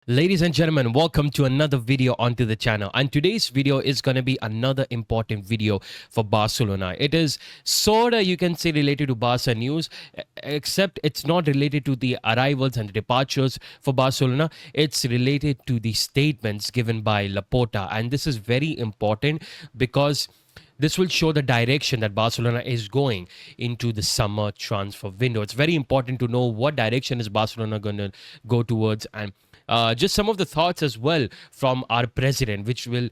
Ladies and gentlemen, welcome to another video onto the channel. And today's video is going to be another important video for Barcelona. It is sort of, you can say, related to Barca news, except it's not related to the arrivals and the departures for Barcelona. It's related to the statements given by Laporta. And this is very important because this will show the direction that Barcelona is going into the summer transfer window. It's very important to know what direction is Barcelona going to go towards, and just some of the thoughts as well from our president, which will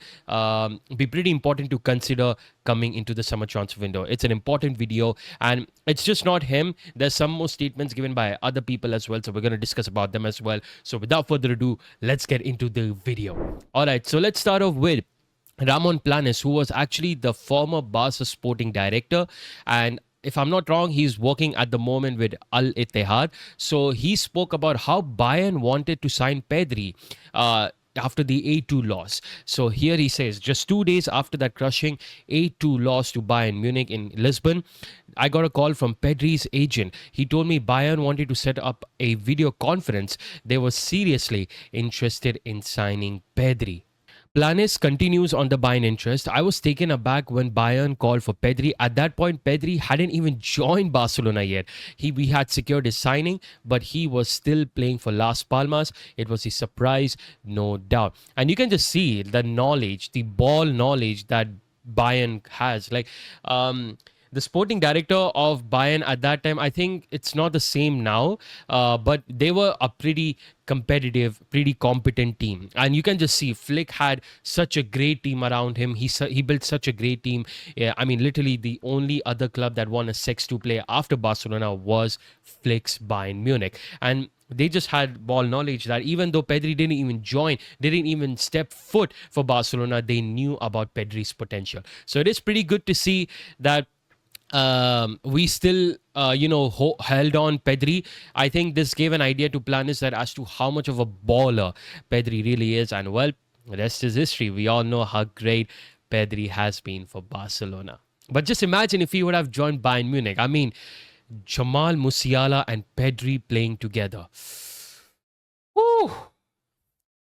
be pretty important to consider coming into the summer transfer window. It's an important video, and it's just not him. There's some more statements given by other people as well, so we're going to discuss about them as well. So without further ado, let's get into the video. All right, so let's start off with Ramon Planes, who was actually the former Barca sporting director, and if I'm not wrong, he's working at the moment with Al Ittihad. So he spoke about how Bayern wanted to sign Pedri after the 8-2 loss. So here he says, just 2 days after that crushing 8-2 loss to Bayern Munich in Lisbon, I got a call from Pedri's agent. He told me Bayern wanted to set up a video conference. They were seriously interested in signing Pedri. Planes continues on the Bayern interest. I was taken aback when Bayern called for Pedri. At that point, Pedri hadn't even joined Barcelona yet. We had secured his signing, but he was still playing for Las Palmas. It was a surprise, no doubt. And you can just see the knowledge, the ball knowledge that Bayern has. The sporting director of Bayern at that time, I think it's not the same now, but they were a pretty competitive, pretty competent team. And you can just see Flick had such a great team around him. He built such a great team. Yeah, I mean, literally the only other club that won a 6-2 play after Barcelona was Flick's Bayern Munich. And they just had ball knowledge that even though Pedri didn't even join, didn't even step foot for Barcelona, they knew about Pedri's potential. So it is pretty good to see that we still held on Pedri. I think this gave an idea to Planes that as to how much of a baller Pedri really is, and well, the rest is history. We all know how great Pedri has been for Barcelona. But just imagine if he would have joined Bayern Munich. I mean, Jamal Musiala and Pedri playing together. Woo!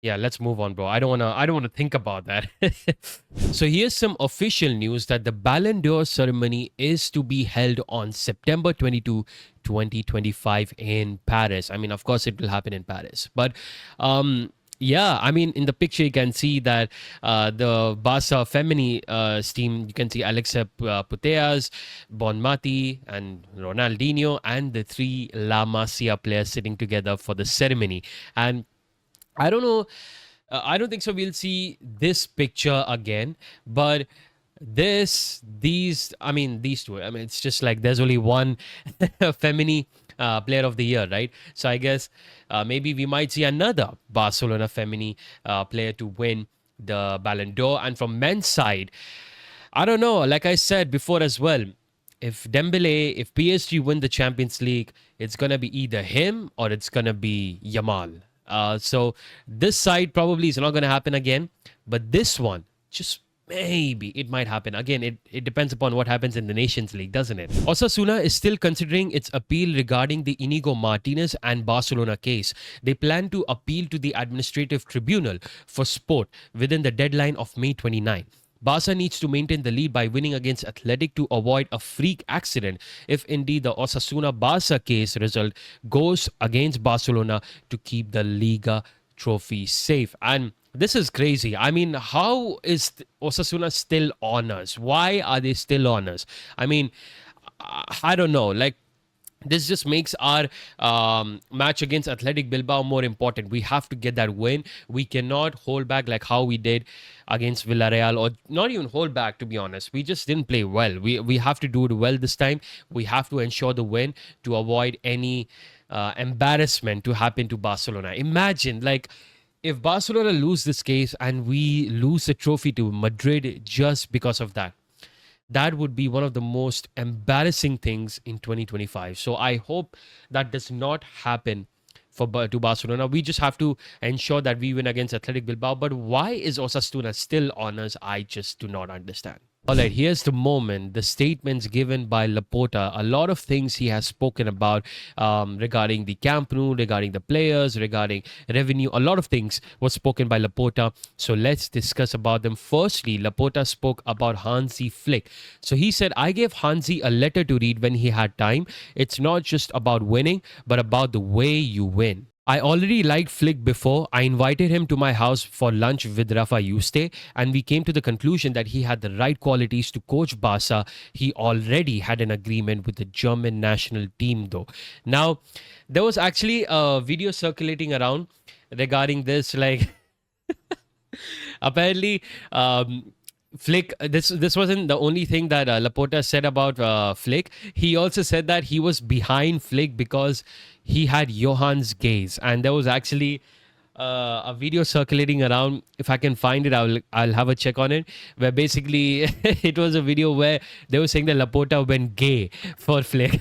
Yeah, let's move on, bro. I don't wanna think about that. So here's some official news that the Ballon d'Or ceremony is to be held on September 22, 2025 in Paris. I mean, of course, it will happen in Paris. But yeah, I mean, in the picture, you can see that the Barca Femini team, you can see Alexa Putellas, Bonmati, and Ronaldinho, and the three La Masia players sitting together for the ceremony. And I don't know. I don't think so. We'll see this picture again, but these two. I mean, it's just like there's only one Femini player of the year, right? So I guess maybe we might see another Barcelona Femini player to win the Ballon d'Or. And from men's side, I don't know. Like I said before as well, if PSG win the Champions League, it's gonna be either him or it's gonna be Yamal. So this side probably is not going to happen again, but this one, just maybe it might happen again. It depends upon what happens in the Nations League, doesn't it? Osasuna is still considering its appeal regarding the Inigo Martinez and Barcelona case. They plan to appeal to the administrative tribunal for sport within the deadline of May 29. Barca needs to maintain the lead by winning against Athletic to avoid a freak accident if indeed the Osasuna-Barca case result goes against Barcelona to keep the Liga trophy safe. And this is crazy. I mean, how is Osasuna still on us? Why are they still on us? I mean, I don't know. Like, this just makes our match against Athletic Bilbao more important. We have to get that win. We cannot hold back like how we did against Villarreal, or not even hold back, to be honest. We just didn't play well. We have to do it well this time. We have to ensure the win to avoid any embarrassment to happen to Barcelona. Imagine, like, if Barcelona lose this case and we lose the trophy to Madrid just because of that. That would be one of the most embarrassing things in 2025. So I hope that does not happen to Barcelona. We just have to ensure that we win against Athletic Bilbao. But why is Osasuna still on us? I just do not understand. All right, here's the moment. The statements given by Laporta. A lot of things he has spoken about regarding the Camp Nou, regarding the players, regarding revenue. A lot of things was spoken by Laporta. So let's discuss about them. Firstly, Laporta spoke about Hansi Flick. So he said, I gave Hansi a letter to read when he had time. It's not just about winning, but about the way you win. I already liked Flick before. I invited him to my house for lunch with Rafa Yuste, and we came to the conclusion that he had the right qualities to coach Barca. He already had an agreement with the German national team, though. Now, there was actually a video circulating around regarding this, like apparently Flick, this wasn't the only thing that Laporta said about Flick. He also said that he was behind Flick because he had Johann's gaze, and there was actually a video circulating around. If I can find it, I'll have a check on it. Where basically it was a video where they were saying that Laporta went gay for Flick.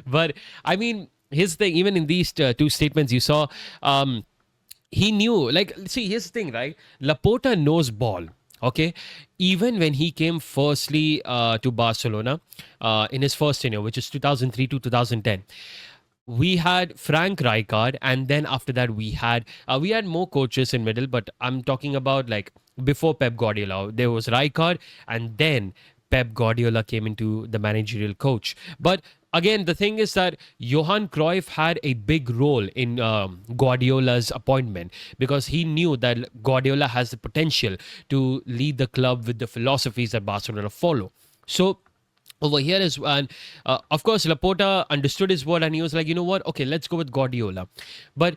But I mean, his thing, even in these two statements, you saw. He knew, like, see, here's the thing, right? Laporta knows ball. Okay, even when he came firstly to Barcelona in his first tenure, which is 2003 to 2010, we had Frank Rijkaard, and then after that we had more coaches in middle, but I'm talking about like before Pep Guardiola. There was Rijkaard, and then Pep Guardiola came into the managerial coach. But again, the thing is that Johan Cruyff had a big role in Guardiola's appointment because he knew that Guardiola has the potential to lead the club with the philosophies that Barcelona follow. So over here is and of course Laporta understood his word and he was like, you know what, okay, let's go with Guardiola. But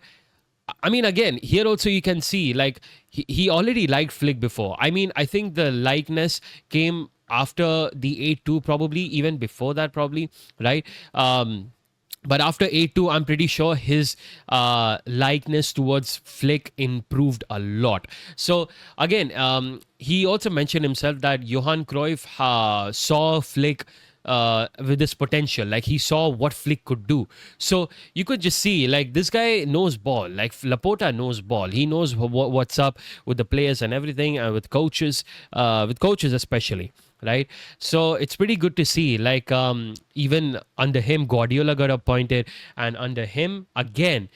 I mean, again, here also you can see like he already liked Flick before. I mean, I think the likeness came after the 8-2, probably even before that, probably, right? But after 8-2, I'm pretty sure his likeness towards Flick improved a lot. So again, he also mentioned himself that Johan Cruyff saw Flick with this potential. Like he saw what Flick could do. So you could just see like this guy knows ball. Like Laporta knows ball. He knows what's up with the players and everything, and with coaches especially. Right, so it's pretty good to see. Like even under him, Guardiola got appointed, and under him again,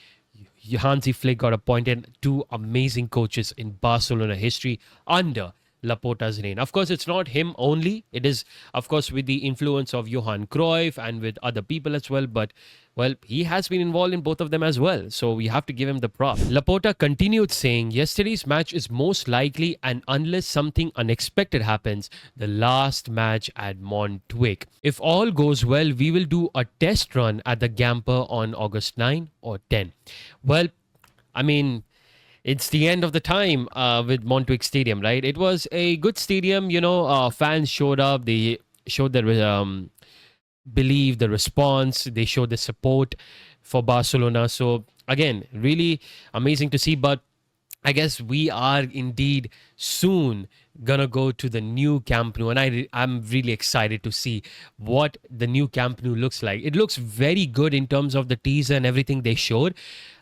Hansi Flick got appointed. Two amazing coaches in Barcelona history under Laporta's reign. Of course, it's not him only. It is, of course, with the influence of Johan Cruyff and with other people as well. But, well, he has been involved in both of them as well. So we have to give him the prop. Laporta continued saying, yesterday's match is most likely, and unless something unexpected happens, the last match at Montjuic. If all goes well, we will do a test run at the Gamper on August 9 or 10. Well, I mean, it's the end of the time with Montjuic Stadium, right? It was a good stadium, you know. Fans showed up. They showed their belief, the response. They showed the support for Barcelona. So again, really amazing to see. But I guess we are indeed soon gonna go to the new Camp Nou, and I'm really excited to see what the new Camp Nou looks like. It looks very good in terms of the teaser and everything they showed,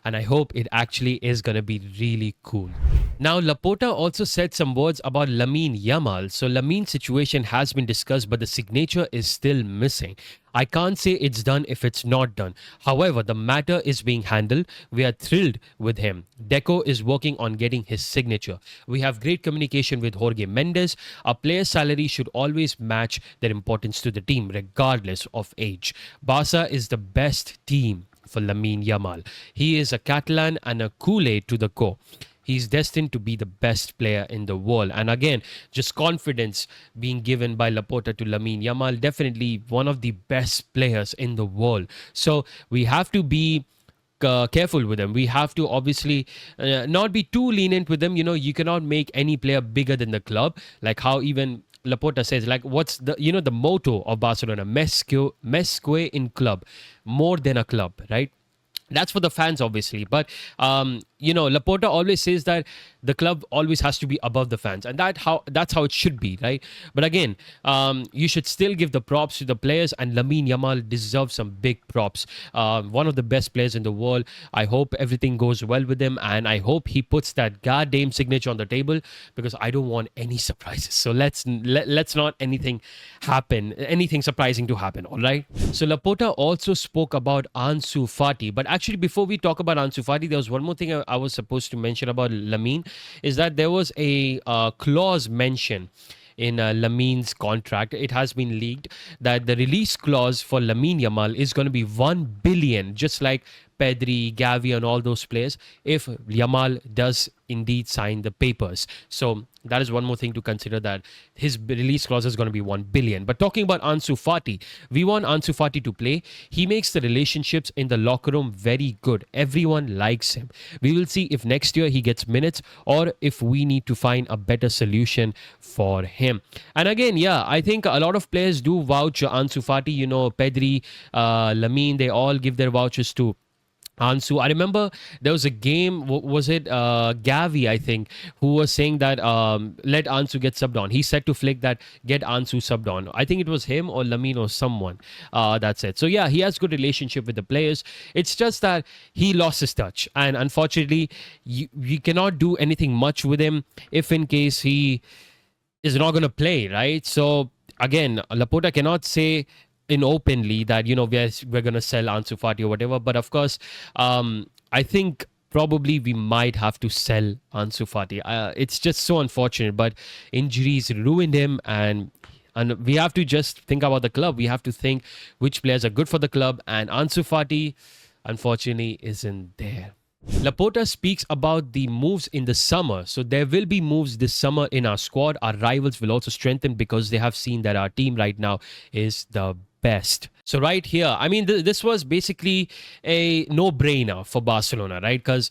and I hope it actually is gonna be really cool. Now, Laporta also said some words about Lamine Yamal. So Lamine's situation has been discussed, but the signature is still missing. I can't say it's done if it's not done. However, the matter is being handled. We are thrilled with him. Deco is working on getting his signature. We have great communication with Jorge Mendes. A player's salary should always match their importance to the team, regardless of age. Barca is the best team for Lamine Yamal. He is a Catalan and a Kool-Aid to the core. He's destined to be the best player in the world. And again, just confidence being given by Laporta to Lamine Yamal. Definitely one of the best players in the world. So we have to be careful with them. We have to obviously not be too lenient with them. You know, you cannot make any player bigger than the club. Like how even Laporta says, like, what's the, you know, the motto of Barcelona? Mesque in club, more than a club, right? That's for the fans, obviously. But Laporta always says that the club always has to be above the fans, and that's how it should be, right? But again, you should still give the props to the players, and Lamine Yamal deserves some big props. One of the best players in the world. I hope everything goes well with him, and I hope he puts that goddamn signature on the table, because I don't want any surprises. So let's not anything surprising to happen. All right. So Laporta also spoke about Ansu Fati, but actually before we talk about Ansu Fati, there was one more thing I was supposed to mention about Lamine, is that there was a clause mentioned in Lamine's contract. It has been leaked that the release clause for Lamine Yamal is going to be 1 billion, just like Pedri, Gavi, and all those players, if Yamal does indeed sign the papers. So that is one more thing to consider, that his release clause is going to be 1 billion. But talking about Ansu Fati, we want Ansu Fati to play. He makes the relationships in the locker room very good. Everyone likes him. We will see if next year he gets minutes, or if we need to find a better solution for him. And again, yeah, I think a lot of players do vouch Ansu Fati. Pedri, Lamine, they all give their vouchers to Ansu. I remember there was a game, was it Gavi, I think, who was saying that let Ansu get subbed on. He said to Flick that get Ansu subbed on. I think it was him or Lamine or someone. That's it. So yeah, he has good relationship with the players. It's just that he lost his touch. And unfortunately, you cannot do anything much with him if in case he is not going to play, right? So again, Laporta cannot say in openly that we're going to sell Ansu Fati or whatever, but of course I think probably we might have to sell Ansu Fati. It's just so unfortunate, but injuries ruined him, and we have to just think about the club. We have to think which players are good for the club, and Ansu Fati unfortunately isn't there. Laporta speaks about the moves in the summer. So there will be moves this summer in our squad. Our rivals will also strengthen because they have seen that our team right now is the best. So right here, I mean, this was basically a no-brainer for Barcelona, right? Because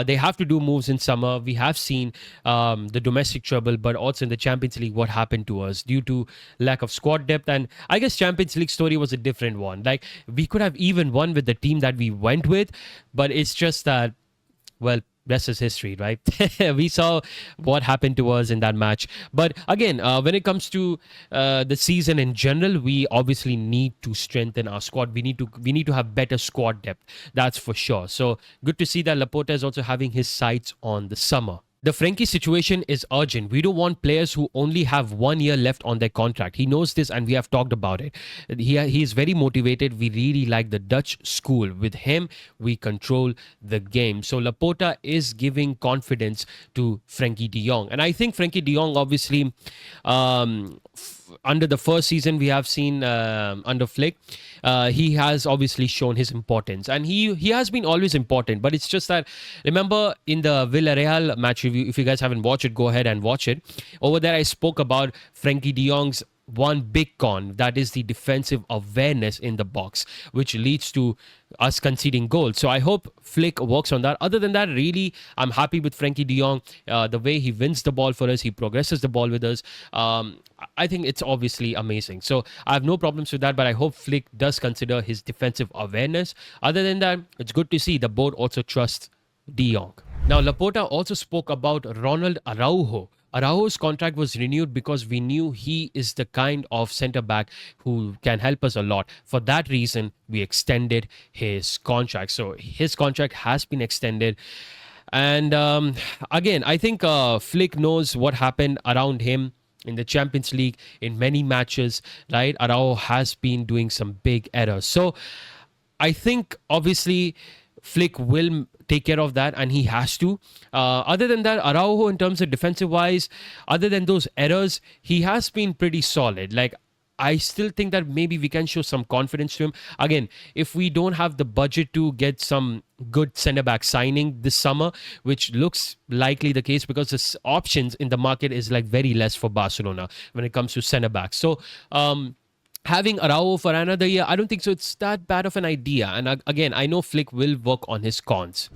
they have to do moves in summer. We have seen the domestic trouble, but also in the Champions League, what happened to us due to lack of squad depth. And I guess Champions League story was a different one. Like, we could have even won with the team that we went with, but it's just that, well, rest is history, right? We saw what happened to us in that match. But again, when it comes to the season in general, we obviously need to strengthen our squad. We need to have better squad depth. That's for sure. So good to see that Laporta is also having his sights on the summer. The Frenkie situation is urgent. We don't want players who only have 1 year left on their contract. He knows this, and we have talked about it. He is very motivated. We really like the Dutch school. With him, we control the game. So Laporta is giving confidence to Frenkie de Jong. And I think Frenkie de Jong, obviously, under the first season we have seen under Flick, he has obviously shown his importance, and he has been always important. But it's just that, remember in the Villarreal match review, if you guys haven't watched it, go ahead and watch it. Over there I spoke about Frenkie de Jong's one big con, that is the defensive awareness in the box, which leads to us conceding goals. So I hope Flick works on that. Other than that, really, I'm happy with Frenkie de Jong. The way he wins the ball for us, he progresses the ball with us. I think it's obviously amazing. So I have no problems with that, but I hope Flick does consider his defensive awareness. Other than that, it's good to see the board also trusts de Jong. Now, Laporta also spoke about Ronald Araujo. Araujo's contract was renewed because we knew he is the kind of centre-back who can help us a lot. For that reason, we extended his contract. So his contract has been extended. And again, I think Flick knows what happened around him in the Champions League in many matches, right? Araujo has been doing some big errors. So I think, obviously, Flick will take care of that, and he has to. Other than that, Araujo, in terms of defensive wise, other than those errors, he has been pretty solid. Like, I still think that maybe we can show some confidence to him. Again, if we don't have the budget to get some good centre-back signing this summer, which looks likely the case because the options in the market is like very less for Barcelona when it comes to centre-backs. So, having Araujo for another year, I don't think so. It's that bad of an idea. And again, I know Flick will work on his cons.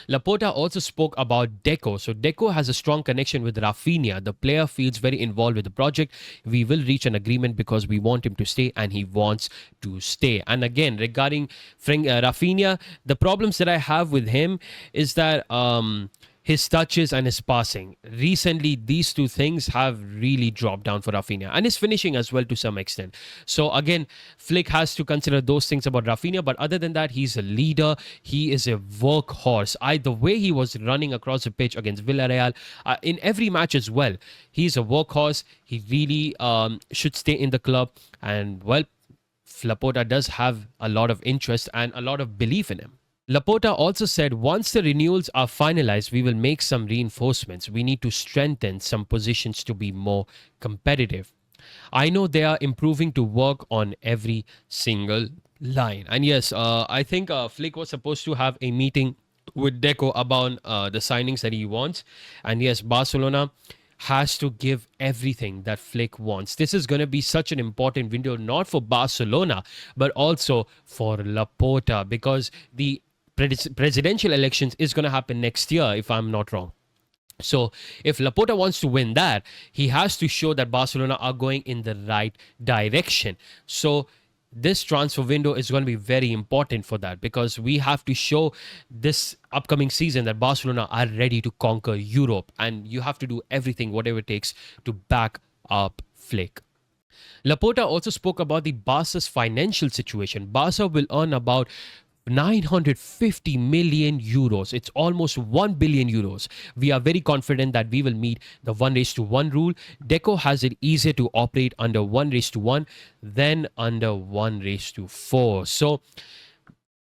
Laporta also spoke about Deco. So Deco has a strong connection with Rafinha. The player feels very involved with the project. We will reach an agreement because we want him to stay and he wants to stay. And again, regarding Rafinha, the problems that I have with him is that his touches and his passing. Recently, these two things have really dropped down for Rafinha and his finishing as well to some extent. So again, Flick has to consider those things about Rafinha. But other than that, he's a leader. He is a workhorse. The way he was running across the pitch against Villarreal in every match as well, he's a workhorse. He really should stay in the club. And well, Laporta does have a lot of interest and a lot of belief in him. Laporta also said once the renewals are finalized, we will make some reinforcements. We need to strengthen some positions to be more competitive. I know they are improving to work on every single line. And yes, I think Flick was supposed to have a meeting with Deco about the signings that he wants. And yes, Barcelona has to give everything that Flick wants. This is going to be such an important window, not for Barcelona, but also for Laporta, because the presidential elections is going to happen next year, if I'm not wrong. So if Laporta wants to win that, he has to show that Barcelona are going in the right direction. So this transfer window is going to be very important for that, because we have to show this upcoming season that Barcelona are ready to conquer Europe, and you have to do everything, whatever it takes, to back up Flick. Laporta also spoke about the Barca's financial situation. Barca will earn about 950 million euros. It's almost 1 billion euros. We are very confident that we will meet the 1:1 rule. Deco has it easier to operate under 1:1 than under 1:4. So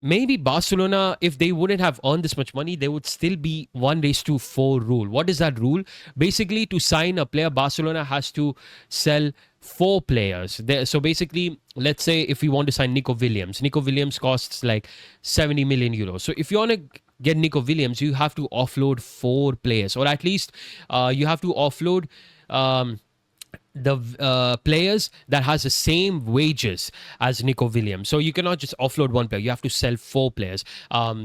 maybe Barcelona, if they wouldn't have earned this much money, they would still be 1:4 rule. What is that rule? Basically, to sign a player, Barcelona has to sell 4 players. So basically, let's say if we want to sign Nico Williams costs like 70 million euros. So if you want to get Nico Williams, you have to offload 4 players, or at least you have to offload the players that has the same wages as Nico Williams. So you cannot just offload 1 player. You have to sell 4 players.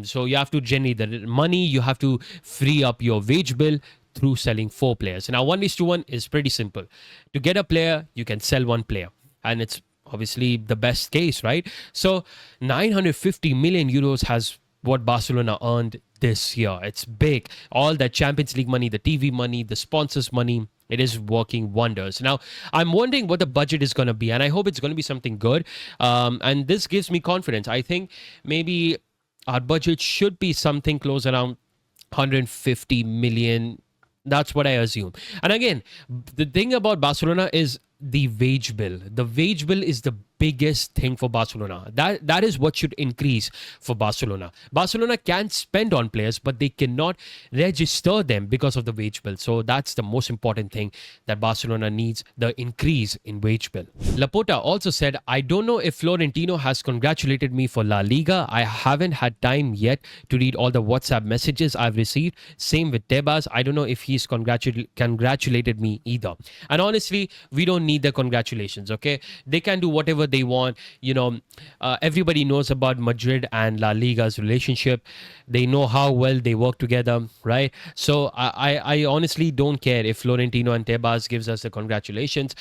So you have to generate the money. You have to free up your wage bill through selling 4 players. Now 1:1 is pretty simple. To get a player, you can sell 1 player, and it's obviously the best case, right? So 950 million euros has what Barcelona earned this year. It's big. All that Champions League money, the TV money, the sponsors money, it is working wonders. Now, I'm wondering what the budget is going to be, and I hope it's going to be something good. And this gives me confidence. I think maybe our budget should be something close around 150 million. That's what I assume. And again, the thing about Barcelona is the wage bill. The wage bill is the biggest thing for Barcelona. That is what should increase for Barcelona. Barcelona can spend on players, but they cannot register them because of the wage bill. So that's the most important thing that Barcelona needs, the increase in wage bill. Laporta also said, I don't know if Florentino has congratulated me for La Liga. I haven't had time yet to read all the WhatsApp messages I've received. Same with Tebas. I don't know if he's congratulated me either. And honestly, we don't need the congratulations, okay? They can do whatever they want. Everybody knows about Madrid and La Liga's relationship. They know how well they work together, right? So I honestly don't care if Florentino and Tebas gives us the congratulations.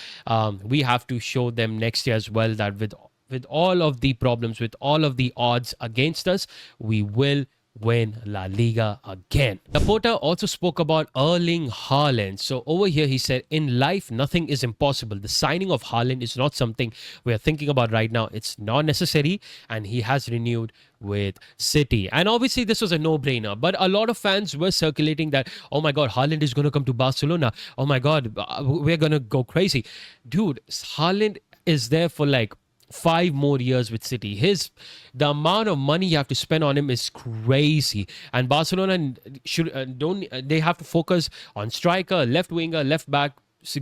We have to show them next year as well that with all of the problems, with all of the odds against us, we will win La Liga again. Laporta also spoke about Erling Haaland. So over here he said, in life, nothing is impossible. The signing of Haaland is not something we are thinking about right now. It's not necessary, and he has renewed with City. And obviously this was a no-brainer, but a lot of fans were circulating that, oh my God, Haaland is going to come to Barcelona. Oh my God, we're going to go crazy. Dude, Haaland is there for like 5 more years with City. The amount of money you have to spend on him is crazy, and Barcelona they have to focus on striker, left winger, left back,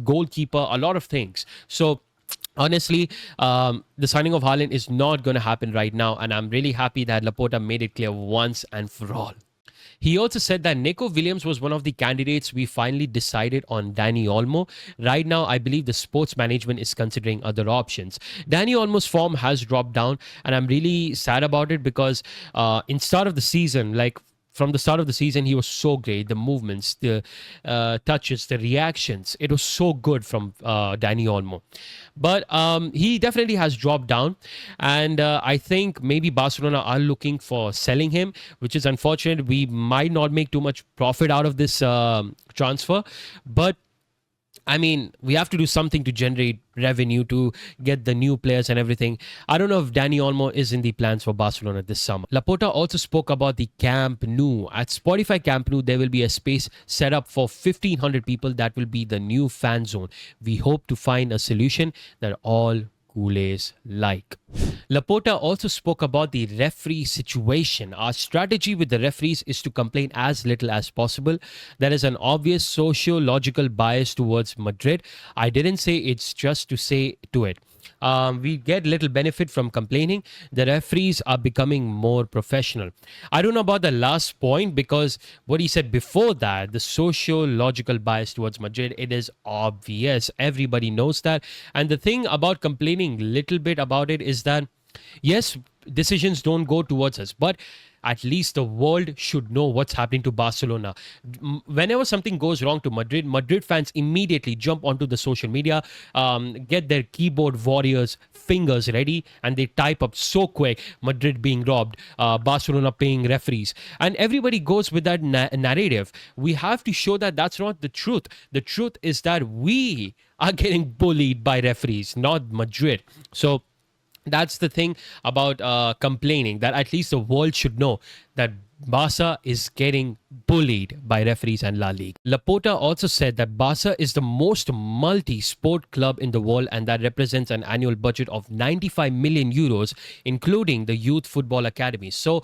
goalkeeper, a lot of things. So honestly, the signing of Haaland is not going to happen right now, and I'm really happy that Laporta made it clear once and for all. He also said that Nico Williams was one of the candidates. We finally decided on Danny Olmo. Right now, I believe the sports management is considering other options. Danny Olmo's form has dropped down, and I'm really sad about it because in start of the season, like from the start of the season, he was so great. The movements, the touches, the reactions, it was so good from Danny Olmo. But he definitely has dropped down. And I think maybe Barcelona are looking for selling him, which is unfortunate. We might not make too much profit out of this transfer. But I mean, we have to do something to generate revenue to get the new players and everything. I don't know if Danny Olmo is in the plans for Barcelona this summer. Laporta also spoke about the Camp Nou. At Spotify Camp Nou, there will be a space set up for 1,500 people. That will be the new fan zone. We hope to find a solution that all Culés like. Laporta also spoke about the referee situation. Our strategy with the referees is to complain as little as possible. There is an obvious sociological bias towards Madrid. I didn't say it's just to say to it. We get little benefit from complaining. The referees are becoming more professional. I don't know about the last point because what he said before that, the sociological bias towards Madrid, it is obvious. Everybody knows that. And the thing about complaining little bit about it is that yes, decisions don't go towards us, but at least the world should know what's happening to Barcelona. Whenever something goes wrong to Madrid, Madrid fans immediately jump onto the social media, get their keyboard warriors fingers ready, and they type up so quick, Madrid being robbed, Barcelona paying referees. And everybody goes with that narrative. We have to show that that's not the truth. The truth is that we are getting bullied by referees, not Madrid. So that's the thing about complaining, that at least the world should know that Barca is getting bullied by referees and La Liga. Laporta also said that Barca is the most multi-sport club in the world, and that represents an annual budget of 95 million euros, including the youth football academy. So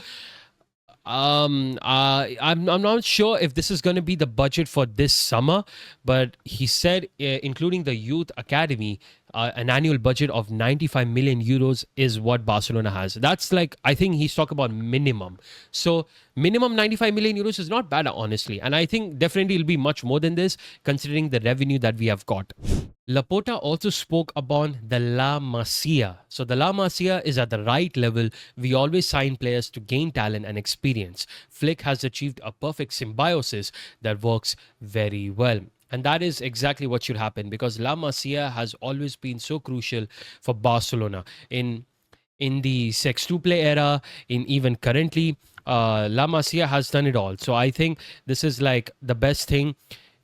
I'm not sure if this is going to be the budget for this summer, but he said including the youth academy, an annual budget of 95 million euros is what Barcelona has. That's like, I think he's talking about minimum. So minimum 95 million euros is not bad, honestly. And I think definitely it'll be much more than this considering the revenue that we have got. Laporta also spoke about the La Masia. So the La Masia is at the right level. We always sign players to gain talent and experience. Flick has achieved a perfect symbiosis that works very well. And that is exactly what should happen because La Masia has always been so crucial for Barcelona in the Sex2 play era, in even currently. La Masia has done it all. So I think this is like the best thing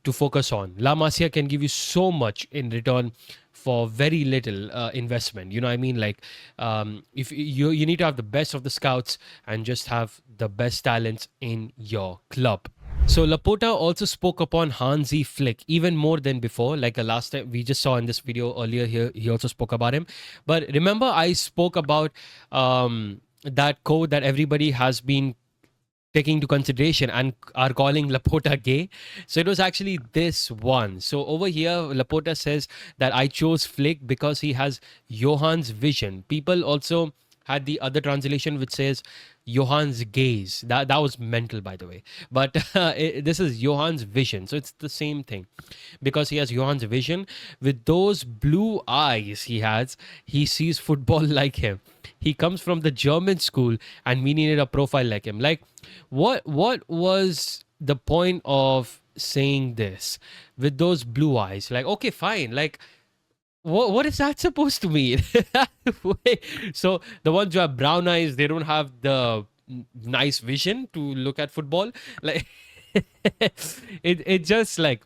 to focus on. La Masia can give you so much in return for very little investment. You know what I mean? Like if you need to have the best of the scouts and just have the best talents in your club. So Laporta also spoke upon Hansi Flick even more than before. Like last time we just saw in this video earlier here, he also spoke about him. But remember I spoke about that code that everybody has been taking into consideration and are calling Laporta gay. So it was actually this one. So over here, Laporta says that I chose Flick because he has Johan's vision. People also had the other translation which says Johan's gaze. That was mental, by the way. But this is Johan's vision. So it's the same thing. Because he has Johan's vision. With those blue eyes he has, he sees football like him. He comes from the German school and we needed a profile like him. Like, what was the point of saying this? With those blue eyes? Like, okay, fine. Like, what is that supposed to mean? So the ones who have brown eyes, they don't have the nice vision to look at football. Like it just like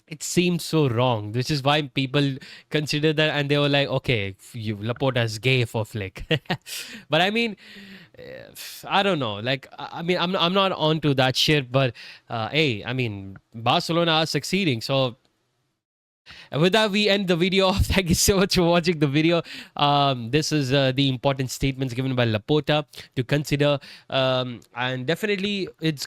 it seems so wrong. Which is why people consider that, and they were like, okay, Laporta's gay for Flick. But I mean, I don't know. Like, I mean, I'm not onto that shit. But hey, I mean, Barcelona are succeeding, so. And with that, we end the video. Thank you so much for watching the video. This is the important statements given by Laporta to consider. And definitely, it's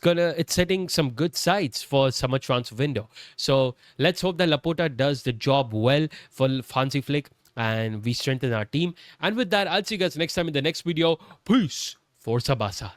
setting some good sights for summer transfer window. So let's hope that Laporta does the job well for Hansi Flick and we strengthen our team. And with that, I'll see you guys next time in the next video. Peace. Forza Barca.